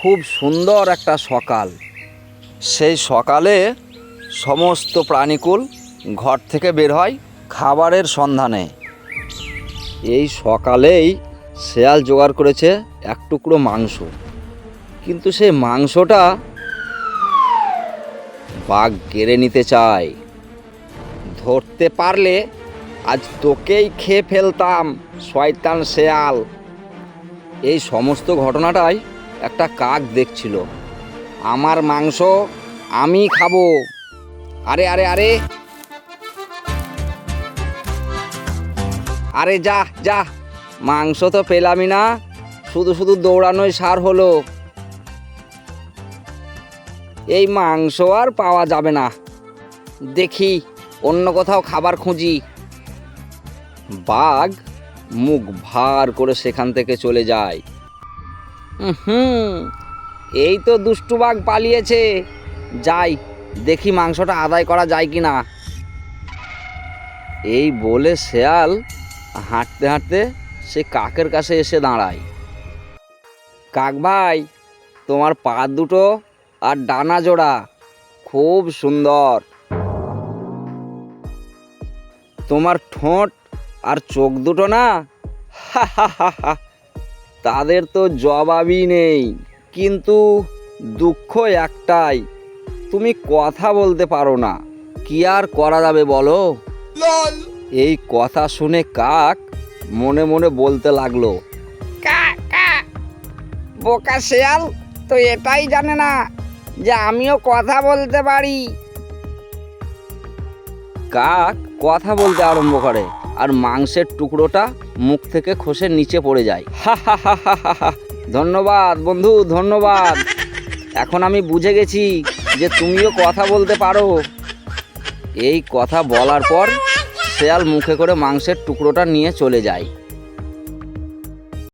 খুব সুন্দর একটা সকাল। সেই সকালে সমস্ত প্রাণীকুল ঘর থেকে বের হয় খাবারের সন্ধানে। এই সকালেই শেয়াল জোগাড় করেছে এক টুকরো মাংস, কিন্তু সেই মাংসটা বাঘ কেড়ে নিতে চায়। ধরতে পারলে আজ তোকেই খেয়ে ফেলতাম শয়তান শেয়াল। এই সমস্ত ঘটনাটাই একটা কাক দেখছিল। আমার মাংস আমি খাবো। আরে আরে আরে আরে যা যা, মাংস তো পেলামই না, শুধু শুধু দৌড়ানোই সার হলো। এই মাংস আর পাওয়া যাবে না, দেখি অন্য কোথাও খাবার খুঁজি। বাঘ মুখ ভার করে সেখান থেকে চলে যায়। এই তো দুষ্টু বাঘ পালিয়েছে, যাই দেখি মাংসটা আদায় করা যায় কি না। এই বলে শেয়াল হাঁটতে হাঁটতে সে কাকের কাছে এসে দাঁড়ায়। কাক ভাই, তোমার পা দুটো আর ডানা জোড়া খুব সুন্দর। তোমার ঠোঁট আর চোখ দুটো না, তাদের তো জবাবই নেই। কিন্তু দুঃখ একটাই, তুমি কথা বলতে পারো না। কি আর করা যাবে বলো? এই কথা শুনে কাক মনে মনে বলতে লাগলো, বোকা শেয়াল তো এটাই জানে না যে আমিও কথা বলতে পারি। কাক কথা বলতে আরম্ভ করে আর মাংসের টুকরোটা মুখ থেকে খসে নিচে পড়ে যায়। ধন্যবাদ বন্ধু, ধন্যবাদ। এখন আমি বুঝে গেছি যে তুমিও কথা বলতে পারো। এই কথা বলার পর শেয়াল মুখে করে মাংসের টুকরোটা নিয়ে চলে যায়।